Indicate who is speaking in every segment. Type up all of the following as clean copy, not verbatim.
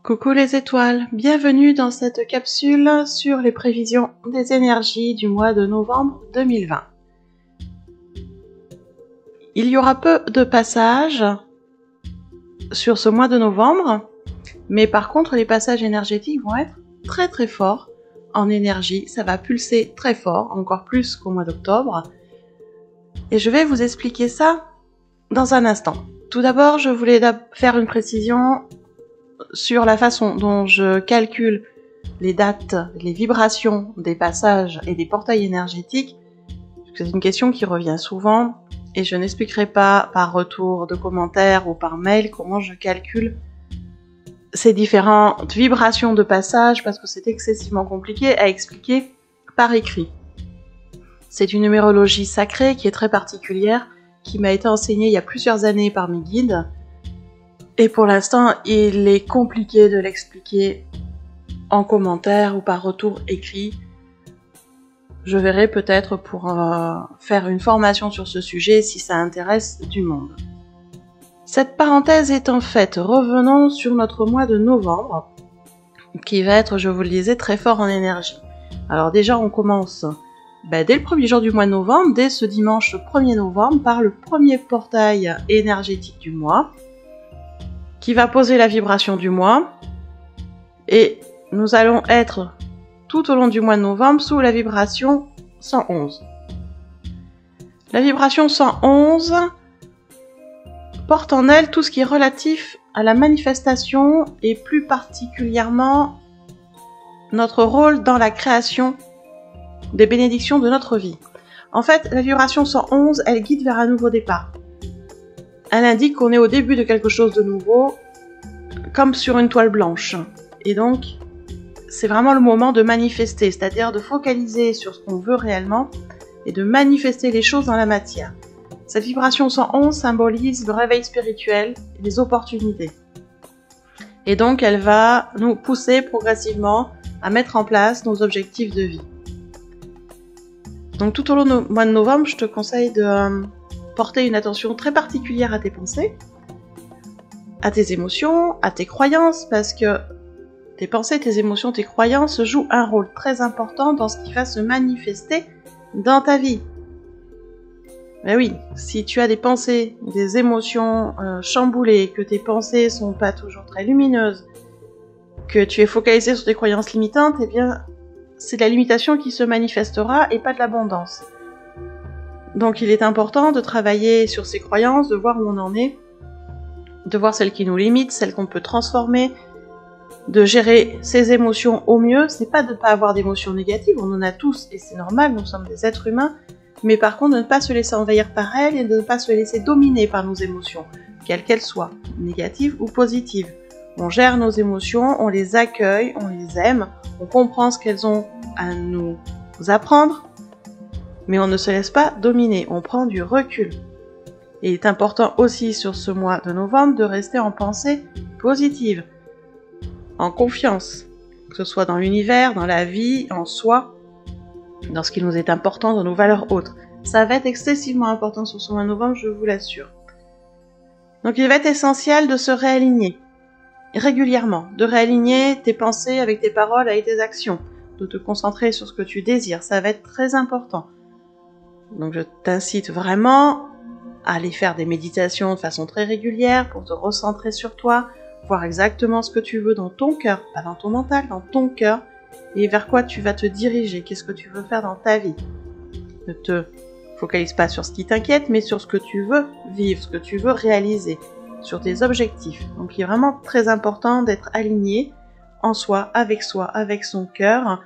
Speaker 1: Coucou les étoiles, bienvenue dans cette capsule sur les prévisions des énergies du mois de novembre 2020. Il y aura peu de passages sur ce mois de novembre, mais par contre les passages énergétiques vont être très forts en énergie, ça va pulser très fort, encore plus qu'au mois d'octobre, et je vais vous expliquer ça dans un instant. Tout d'abord, je voulais faire une précision sur la façon dont je calcule les dates, les vibrations des passages et des portails énergétiques. C'est une question qui revient souvent et je n'expliquerai pas par retour de commentaires ou par mail comment je calcule ces différentes vibrations de passage parce que c'est excessivement compliqué à expliquer par écrit. C'est une numérologie sacrée qui est très particulière, qui m'a été enseignée il y a plusieurs années par mes guides. Et pour l'instant, il est compliqué de l'expliquer en commentaire ou par retour écrit. Je verrai peut-être pour faire une formation sur ce sujet si ça intéresse du monde. Cette parenthèse étant faite, revenons sur notre mois de novembre, qui va être, je vous le disais, très fort en énergie. Alors déjà, on commence dès le premier jour du mois de novembre, dès ce dimanche 1er novembre, par le premier portail énergétique du mois, qui va poser la vibration du mois, et nous allons être tout au long du mois de novembre sous la vibration 111. La vibration 111 porte en elle tout ce qui est relatif à la manifestation et plus particulièrement notre rôle dans la création des bénédictions de notre vie. En fait, la vibration 111, elle guide vers un nouveau départ. Elle indique qu'on est au début de quelque chose de nouveau, comme sur une toile blanche. Et donc, c'est vraiment le moment de manifester, c'est-à-dire de focaliser sur ce qu'on veut réellement et de manifester les choses dans la matière. Cette vibration 111 symbolise le réveil spirituel et les opportunités. Et donc, elle va nous pousser progressivement à mettre en place nos objectifs de vie. Donc, tout au long du mois de novembre, je te conseille de porter une attention très particulière à tes pensées, à tes émotions, à tes croyances, parce que tes pensées, tes émotions, tes croyances jouent un rôle très important dans ce qui va se manifester dans ta vie. Mais oui, si tu as des pensées, des émotions chamboulées, que tes pensées sont pas toujours très lumineuses, que tu es focalisé sur tes croyances limitantes, eh bien, c'est de la limitation qui se manifestera et pas de l'abondance. Donc il est important de travailler sur ces croyances, de voir où on en est, de voir celles qui nous limitent, celles qu'on peut transformer, de gérer ses émotions au mieux. C'est pas de ne pas avoir d'émotions négatives, on en a tous et c'est normal, nous sommes des êtres humains, mais par contre de ne pas se laisser envahir par elles et de ne pas se laisser dominer par nos émotions, quelles qu'elles soient, négatives ou positives. On gère nos émotions, on les accueille, on les aime, on comprend ce qu'elles ont à nous apprendre, mais on ne se laisse pas dominer, on prend du recul. Et il est important aussi sur ce mois de novembre de rester en pensée positive, en confiance, que ce soit dans l'univers, dans la vie, en soi, dans ce qui nous est important, dans nos valeurs autres. Ça va être excessivement important sur ce mois de novembre, je vous l'assure. Donc il va être essentiel de se réaligner régulièrement, de réaligner tes pensées avec tes paroles, avec tes actions, de te concentrer sur ce que tu désires, ça va être très important. Donc je t'incite vraiment à aller faire des méditations de façon très régulière pour te recentrer sur toi, voir exactement ce que tu veux dans ton cœur, pas dans ton mental, dans ton cœur, et vers quoi tu vas te diriger, qu'est-ce que tu veux faire dans ta vie. Ne te focalise pas sur ce qui t'inquiète, mais sur ce que tu veux vivre, ce que tu veux réaliser, sur tes objectifs. Donc il est vraiment très important d'être aligné en soi, avec son cœur,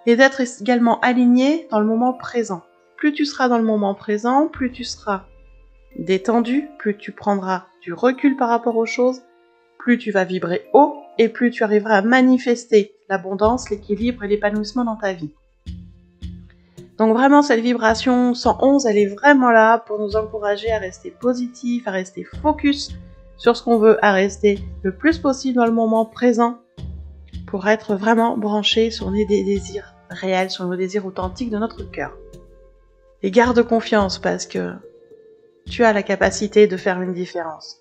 Speaker 1: et d'être également aligné dans le moment présent. Plus tu seras dans le moment présent, plus tu seras détendu, plus tu prendras du recul par rapport aux choses, plus tu vas vibrer haut et plus tu arriveras à manifester l'abondance, l'équilibre et l'épanouissement dans ta vie. Donc vraiment cette vibration 111, elle est vraiment là pour nous encourager à rester positif, à rester focus sur ce qu'on veut, à rester le plus possible dans le moment présent pour être vraiment branché sur nos désirs réels, sur nos désirs authentiques de notre cœur. Et garde confiance parce que tu as la capacité de faire une différence.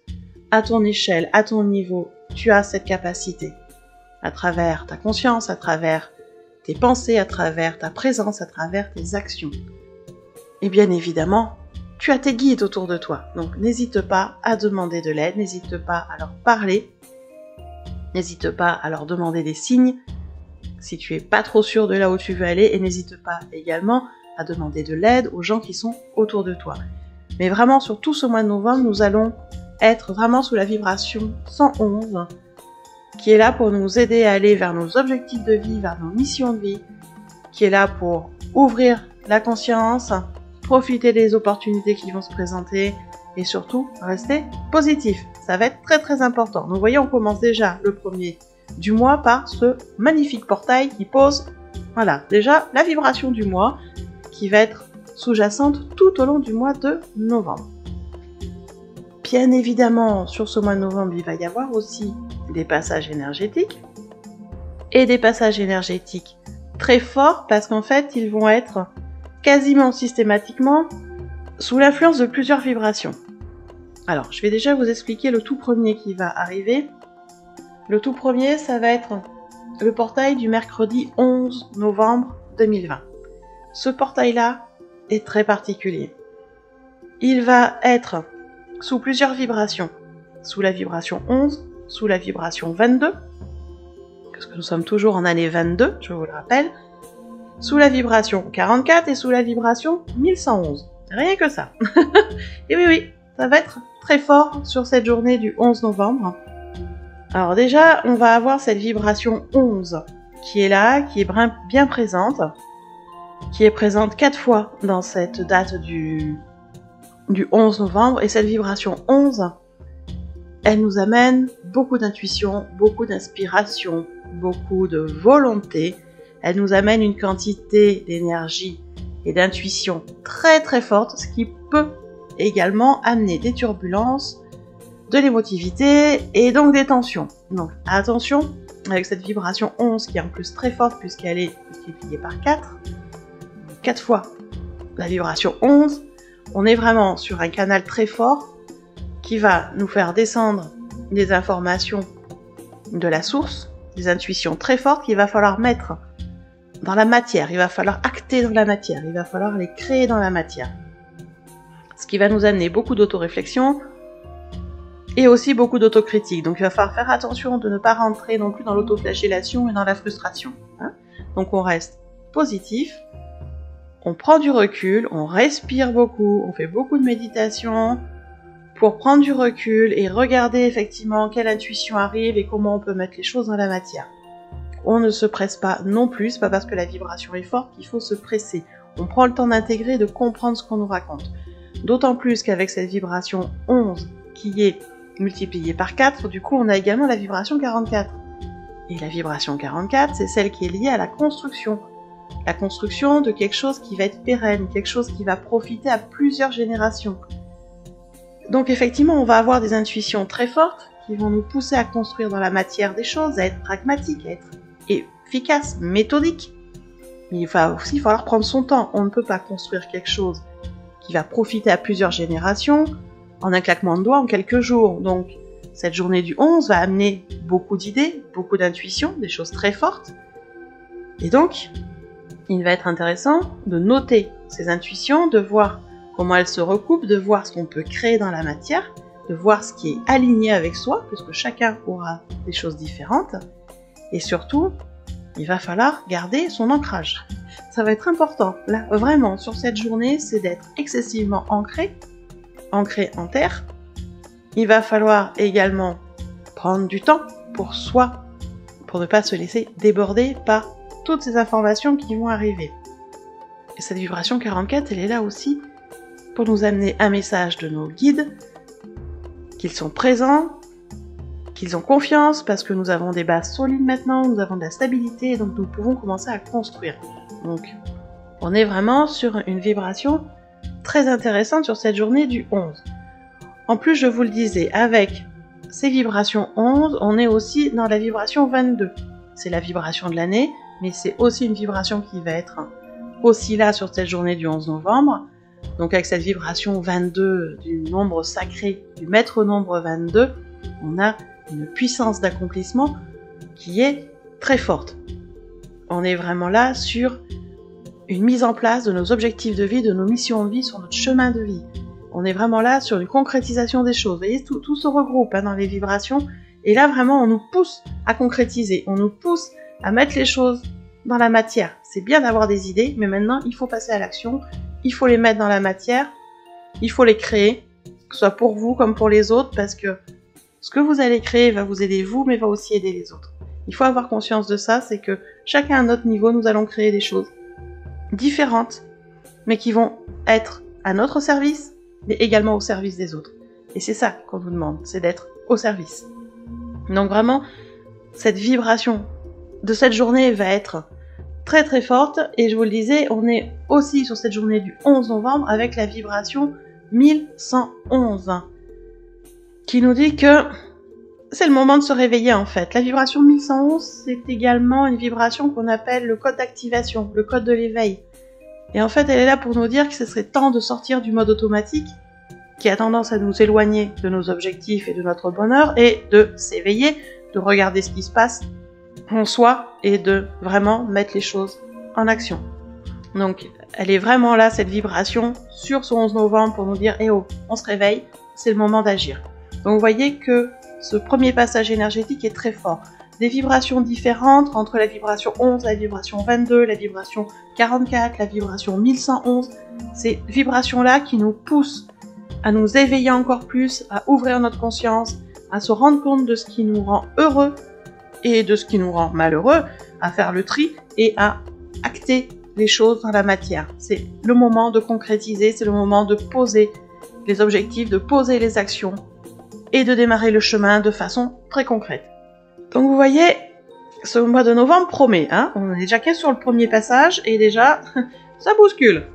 Speaker 1: à ton échelle, à ton niveau, tu as cette capacité. À travers ta conscience, à travers tes pensées, à travers ta présence, à travers tes actions. Et bien évidemment, tu as tes guides autour de toi. Donc n'hésite pas à demander de l'aide, n'hésite pas à leur parler, n'hésite pas à leur demander des signes si tu es pas trop sûr de là où tu veux aller, et n'hésite pas également à demander de l'aide aux gens qui sont autour de toi. Mais vraiment, sur tout ce mois de novembre, nous allons être vraiment sous la vibration 111, qui est là pour nous aider à aller vers nos objectifs de vie, vers nos missions de vie, qui est là pour ouvrir la conscience, profiter des opportunités qui vont se présenter, et surtout, rester positif. Ça va être très très important. Donc vous voyez, on commence déjà le premier du mois par ce magnifique portail qui pose, voilà, déjà la vibration du mois qui va être sous-jacente tout au long du mois de novembre. Bien évidemment, sur ce mois de novembre, il va y avoir aussi des passages énergétiques et des passages énergétiques très forts parce qu'en fait, ils vont être quasiment systématiquement sous l'influence de plusieurs vibrations. Alors, je vais déjà vous expliquer le tout premier qui va arriver. Le tout premier, ça va être le portail du mercredi 11 novembre 2020. Ce portail-là est très particulier. Il va être sous plusieurs vibrations. Sous la vibration 11, sous la vibration 22, parce que nous sommes toujours en année 22, je vous le rappelle, sous la vibration 44 et sous la vibration 1111. Rien que ça. Et oui, ça va être très fort sur cette journée du 11 novembre. Alors déjà, on va avoir cette vibration 11 qui est là, qui est bien présente, qui est présente 4 fois dans cette date du 11 novembre. Et cette vibration 11, elle nous amène beaucoup d'intuition, beaucoup d'inspiration, beaucoup de volonté. Elle nous amène une quantité d'énergie et d'intuition très très forte, ce qui peut également amener des turbulences, de l'émotivité et donc des tensions. Donc attention, avec cette vibration 11 qui est en plus très forte puisqu'elle est multipliée par 4 fois la vibration 11, on est vraiment sur un canal très fort qui va nous faire descendre des informations de la source, des intuitions très fortes qu'il va falloir mettre dans la matière, il va falloir acter dans la matière, il va falloir les créer dans la matière. Ce qui va nous amener beaucoup d'autoréflexion et aussi beaucoup d'autocritique. Donc il va falloir faire attention de ne pas rentrer non plus dans l'autoflagellation et dans la frustration. Donc on reste positif, on prend du recul, on respire beaucoup, on fait beaucoup de méditation pour prendre du recul et regarder effectivement quelle intuition arrive et comment on peut mettre les choses dans la matière. On ne se presse pas non plus, c'est pas parce que la vibration est forte qu'il faut se presser. On prend le temps d'intégrer, de comprendre ce qu'on nous raconte. D'autant plus qu'avec cette vibration 11 qui est multipliée par 4, du coup on a également la vibration 44. Et la vibration 44, c'est celle qui est liée à la construction. La construction de quelque chose qui va être pérenne, quelque chose qui va profiter à plusieurs générations. Donc effectivement, on va avoir des intuitions très fortes qui vont nous pousser à construire dans la matière des choses, à être pragmatique, à être efficace, méthodique. Mais il va aussi falloir prendre son temps. On ne peut pas construire quelque chose qui va profiter à plusieurs générations en un claquement de doigts en quelques jours. Donc cette journée du 11 va amener beaucoup d'idées, beaucoup d'intuitions, des choses très fortes. Et donc, il va être intéressant de noter ces intuitions, de voir comment elles se recoupent, de voir ce qu'on peut créer dans la matière, de voir ce qui est aligné avec soi, puisque chacun aura des choses différentes. Et surtout, il va falloir garder son ancrage. Ça va être important. Là, vraiment, sur cette journée, c'est d'être excessivement ancré en terre. Il va falloir également prendre du temps pour soi, pour ne pas se laisser déborder par toutes ces informations qui vont arriver. Et cette vibration 44, elle est là aussi pour nous amener un message de nos guides, qu'ils sont présents, qu'ils ont confiance, parce que nous avons des bases solides maintenant, nous avons de la stabilité, et donc nous pouvons commencer à construire. Donc, on est vraiment sur une vibration très intéressante sur cette journée du 11. En plus, je vous le disais, avec ces vibrations 11, on est aussi dans la vibration 22. C'est la vibration de l'année, mais c'est aussi une vibration qui va être aussi là sur cette journée du 11 novembre. Donc avec cette vibration 22 du nombre sacré, du maître nombre 22, on a une puissance d'accomplissement qui est très forte. On est vraiment là sur une mise en place de nos objectifs de vie, de nos missions de vie, sur notre chemin de vie. On est vraiment là sur une concrétisation des choses. Vous voyez, tout se regroupe dans les vibrations. Et là, vraiment, on nous pousse à concrétiser. On nous pousse à mettre les choses dans la matière. C'est bien d'avoir des idées, mais maintenant, il faut passer à l'action. Il faut les mettre dans la matière. Il faut les créer, que ce soit pour vous comme pour les autres, parce que ce que vous allez créer va vous aider vous, mais va aussi aider les autres. Il faut avoir conscience de ça, c'est que chacun à notre niveau, nous allons créer des choses différentes, mais qui vont être à notre service, mais également au service des autres. Et c'est ça qu'on vous demande, c'est d'être au service. Donc vraiment, cette vibration de cette journée va être très très forte, et je vous le disais, on est aussi sur cette journée du 11 novembre avec la vibration 1111, qui nous dit que c'est le moment de se réveiller en fait. La vibration 1111, c'est également une vibration qu'on appelle le code d'activation, le code de l'éveil. Et en fait, elle est là pour nous dire que ce serait temps de sortir du mode automatique, qui a tendance à nous éloigner de nos objectifs et de notre bonheur, et de s'éveiller, de regarder ce qui se passe en soi, et de vraiment mettre les choses en action. Donc, elle est vraiment là, cette vibration, sur ce 11 novembre, pour nous dire, eh oh, on se réveille, c'est le moment d'agir. Donc, vous voyez que ce premier passage énergétique est très fort. Des vibrations différentes entre la vibration 11, la vibration 22, la vibration 44, la vibration 1111. Ces vibrations-là qui nous poussent à nous éveiller encore plus, à ouvrir notre conscience, à se rendre compte de ce qui nous rend heureux et de ce qui nous rend malheureux, à faire le tri et à acter les choses dans la matière. C'est le moment de concrétiser, c'est le moment de poser les objectifs, de poser les actions et de démarrer le chemin de façon très concrète. Donc vous voyez, ce mois de novembre promet, hein, on est déjà qu'un sur le premier passage et déjà, ça bouscule.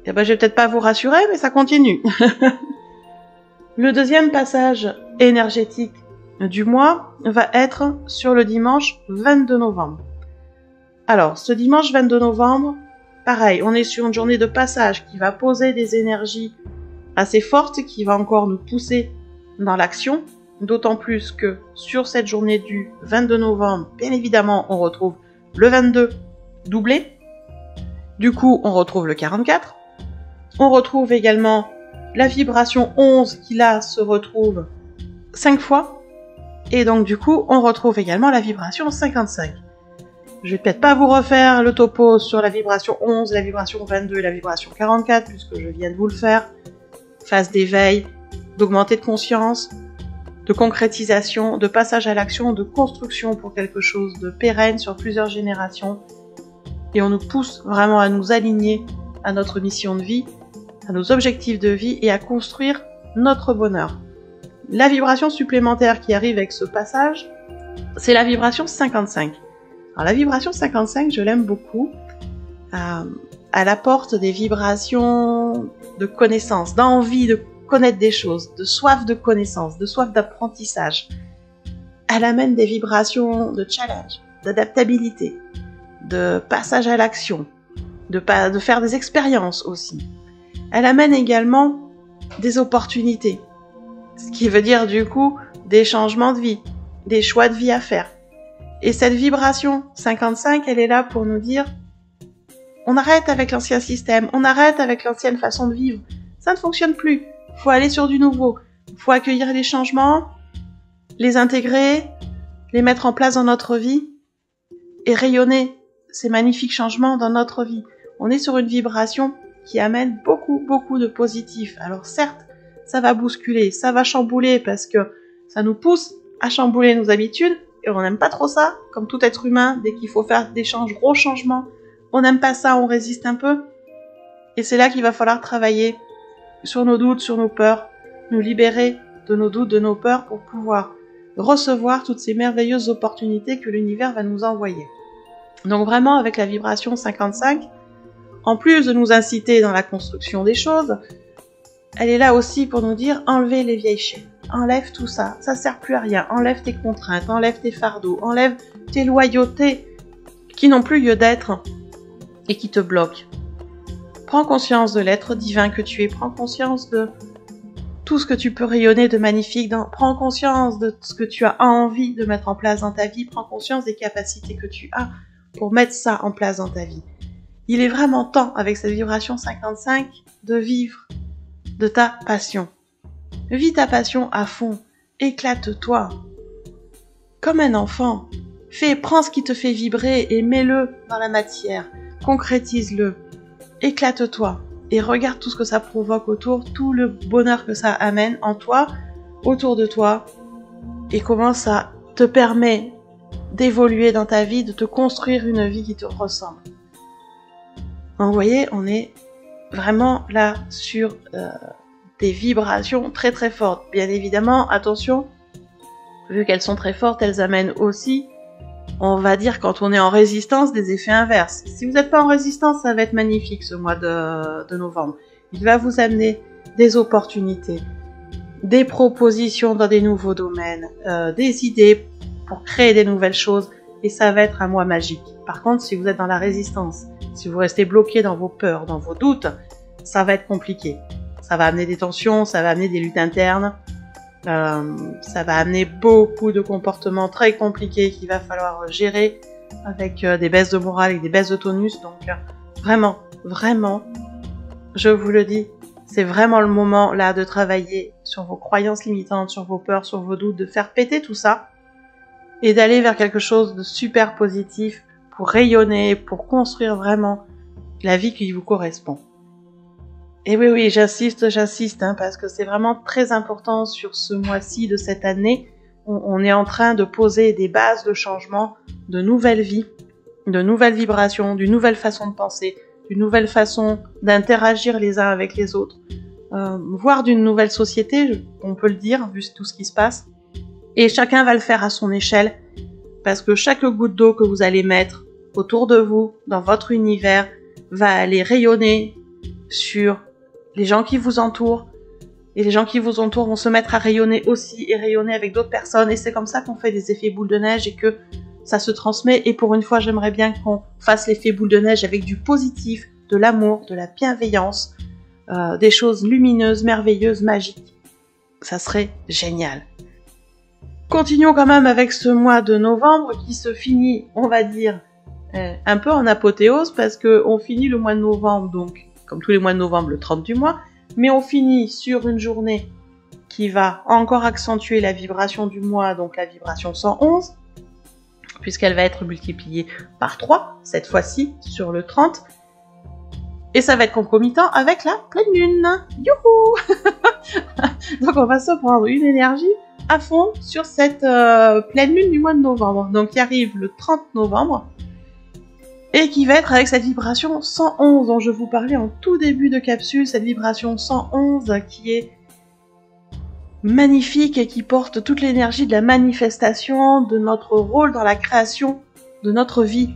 Speaker 1: Et ben je vais peut-être pas vous rassurer, mais ça continue. Le deuxième passage énergétique du mois va être sur le dimanche 22 novembre. Alors, ce dimanche 22 novembre, pareil, on est sur une journée de passage qui va poser des énergies assez fortes, qui va encore nous pousser dans l'action, d'autant plus que sur cette journée du 22 novembre, bien évidemment, on retrouve le 22 doublé, du coup, on retrouve le 44, on retrouve également la vibration 11 qui là se retrouve 5 fois, et donc du coup, on retrouve également la vibration 55. Je vais peut-être pas vous refaire le topo sur la vibration 11, la vibration 22 et la vibration 44, puisque je viens de vous le faire. Phase d'éveil, d'augmenter de conscience, de concrétisation, de passage à l'action, de construction pour quelque chose de pérenne sur plusieurs générations. Et on nous pousse vraiment à nous aligner à notre mission de vie, à nos objectifs de vie et à construire notre bonheur. La vibration supplémentaire qui arrive avec ce passage, c'est la vibration 55. Alors la vibration 55, je l'aime beaucoup. Elle apporte des vibrations de connaissance, d'envie de connaître des choses, de soif de connaissance, de soif d'apprentissage. Elle amène des vibrations de challenge, d'adaptabilité, de passage à l'action, de faire des expériences aussi. Elle amène également des opportunités, ce qui veut dire du coup des changements de vie, des choix de vie à faire. Et cette vibration 55, elle est là pour nous dire on arrête avec l'ancien système, on arrête avec l'ancienne façon de vivre. Ça ne fonctionne plus. Il faut aller sur du nouveau. Il faut accueillir les changements, les intégrer, les mettre en place dans notre vie et rayonner ces magnifiques changements dans notre vie. On est sur une vibration qui amène beaucoup de positif. Alors certes, ça va bousculer, ça va chambouler parce que ça nous pousse à chambouler nos habitudes. Et on n'aime pas trop ça, comme tout être humain, dès qu'il faut faire des gros changements. On n'aime pas ça, on résiste un peu. Et c'est là qu'il va falloir travailler sur nos doutes, sur nos peurs, nous libérer de nos doutes, de nos peurs pour pouvoir recevoir toutes ces merveilleuses opportunités que l'univers va nous envoyer. Donc vraiment, avec la vibration 55, en plus de nous inciter dans la construction des choses, elle est là aussi pour nous dire enlevez les vieilles chaînes. Enlève tout ça, ça sert plus à rien. Enlève tes contraintes, enlève tes fardeaux, enlève tes loyautés qui n'ont plus lieu d'être et qui te bloquent. Prends conscience de l'être divin que tu es. Prends conscience de tout ce que tu peux rayonner de magnifique. Prends conscience de ce que tu as envie de mettre en place dans ta vie. Prends conscience des capacités que tu as pour mettre ça en place dans ta vie. Il est vraiment temps, avec cette vibration 55, de vivre de ta passion. Vis ta passion à fond. Éclate-toi. Comme un enfant. Prends ce qui te fait vibrer et mets-le dans la matière. Concrétise-le. Éclate-toi. Et regarde tout ce que ça provoque autour, tout le bonheur que ça amène en toi, autour de toi, et comment ça te permet d'évoluer dans ta vie, de te construire une vie qui te ressemble. Donc, vous voyez, on est vraiment là sur des vibrations très très fortes. Bien évidemment, attention, vu qu'elles sont très fortes, elles amènent aussi, on va dire, quand on est en résistance, des effets inverses. Si vous n'êtes pas en résistance, ça va être magnifique ce mois de novembre. Il va vous amener des opportunités, des propositions dans des nouveaux domaines, des idées pour créer des nouvelles choses, et ça va être un mois magique. Par contre, si vous êtes dans la résistance, si vous restez bloqué dans vos peurs, dans vos doutes, ça va être compliqué. Ça va amener des tensions, ça va amener des luttes internes, ça va amener beaucoup de comportements très compliqués qu'il va falloir gérer avec des baisses de morale et des baisses de tonus. Donc vraiment, je vous le dis, c'est vraiment le moment là de travailler sur vos croyances limitantes, sur vos peurs, sur vos doutes, de faire péter tout ça et d'aller vers quelque chose de super positif pour rayonner, pour construire vraiment la vie qui vous correspond. Et oui, j'insiste, parce que c'est vraiment très important sur ce mois-ci de cette année. On est en train de poser des bases de changement, de nouvelles vies, de nouvelles vibrations, d'une nouvelle façon de penser, d'une nouvelle façon d'interagir les uns avec les autres, voire d'une nouvelle société, on peut le dire, vu tout ce qui se passe. Et chacun va le faire à son échelle, parce que chaque goutte d'eau que vous allez mettre autour de vous, dans votre univers, va aller rayonner sur les gens qui vous entourent, et les gens qui vous entourent vont se mettre à rayonner aussi, et rayonner avec d'autres personnes, et c'est comme ça qu'on fait des effets boule de neige, et que ça se transmet, et pour une fois, j'aimerais bien qu'on fasse l'effet boule de neige avec du positif, de l'amour, de la bienveillance, des choses lumineuses, merveilleuses, magiques. Ça serait génial. Continuons quand même avec ce mois de novembre qui se finit, on va dire, un peu en apothéose, parce qu'on finit le mois de novembre, donc, comme tous les mois de novembre, le 30 du mois, mais on finit sur une journée qui va encore accentuer la vibration du mois, donc la vibration 111, puisqu'elle va être multipliée par 3, cette fois-ci, sur le 30, et ça va être concomitant avec la pleine lune. Youhou. Donc on va se prendre une énergie à fond sur cette pleine lune du mois de novembre, donc qui arrive le 30 novembre, et qui va être avec cette vibration 111 dont je vous parlais en tout début de capsule, cette vibration 111 qui est magnifique et qui porte toute l'énergie de la manifestation, de notre rôle dans la création de notre vie.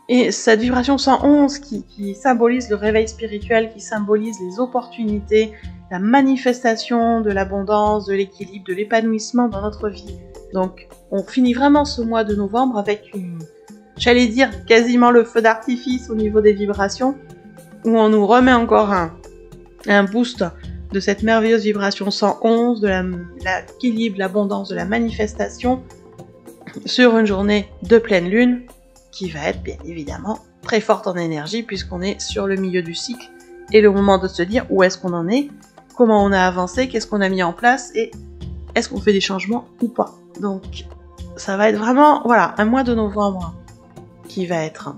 Speaker 1: Et cette vibration 111 qui symbolise le réveil spirituel, qui symbolise les opportunités, la manifestation de l'abondance, de l'équilibre, de l'épanouissement dans notre vie. Donc on finit vraiment ce mois de novembre avec j'allais dire quasiment le feu d'artifice au niveau des vibrations, où on nous remet encore un boost de cette merveilleuse vibration 111, de l'équilibre, l'abondance, de la manifestation, sur une journée de pleine lune, qui va être bien évidemment très forte en énergie, puisqu'on est sur le milieu du cycle, et le moment de se dire où est-ce qu'on en est, comment on a avancé, qu'est-ce qu'on a mis en place, et est-ce qu'on fait des changements ou pas. Donc ça va être vraiment, voilà, un mois de novembre qui va être,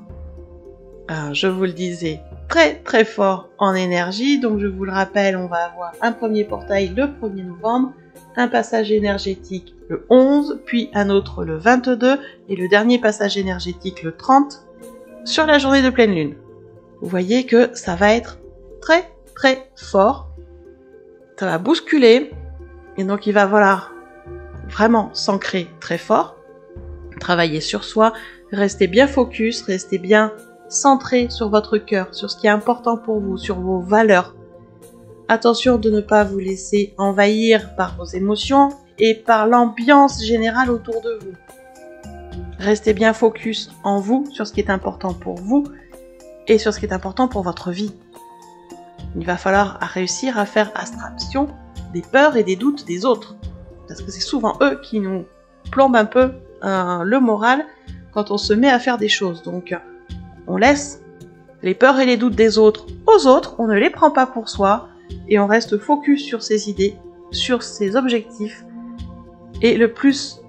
Speaker 1: je vous le disais, très très fort en énergie. Donc je vous le rappelle, on va avoir un premier portail le 1er novembre, un passage énergétique le 11, puis un autre le 22, et le dernier passage énergétique le 30, sur la journée de pleine lune. Vous voyez que ça va être très très fort, ça va bousculer, et donc il va falloir vraiment s'ancrer très fort, travailler sur soi, rester bien focus, rester bien centré sur votre cœur, sur ce qui est important pour vous, sur vos valeurs. Attention de ne pas vous laisser envahir par vos émotions et par l'ambiance générale autour de vous. Restez bien focus en vous, sur ce qui est important pour vous, et sur ce qui est important pour votre vie. Il va falloir réussir à faire abstraction des peurs et des doutes des autres. Parce que c'est souvent eux qui nous plombent un peu le moral quand on se met à faire des choses. Donc on laisse les peurs et les doutes des autres aux autres, on ne les prend pas pour soi, et on reste focus sur ses idées, sur ses objectifs, et le plus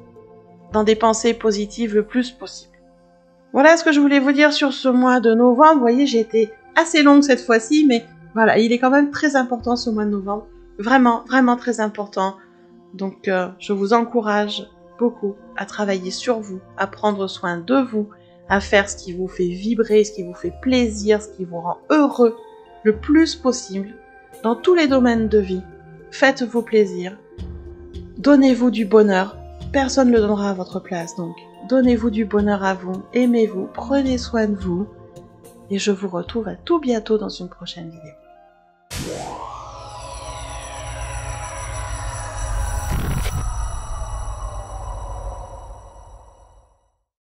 Speaker 1: dans des pensées positives le plus possible. Voilà ce que je voulais vous dire sur ce mois de novembre. Vous voyez, j'ai été assez longue cette fois-ci, mais voilà, il est quand même très important ce mois de novembre. Vraiment, vraiment très important. Donc, je vous encourage beaucoup à travailler sur vous, à prendre soin de vous, à faire ce qui vous fait vibrer, ce qui vous fait plaisir, ce qui vous rend heureux le plus possible dans tous les domaines de vie. Faites-vous plaisir. Donnez-vous du bonheur. Personne ne le donnera à votre place, donc donnez-vous du bonheur à vous, aimez-vous, prenez soin de vous, et je vous retrouve à tout bientôt dans une prochaine vidéo.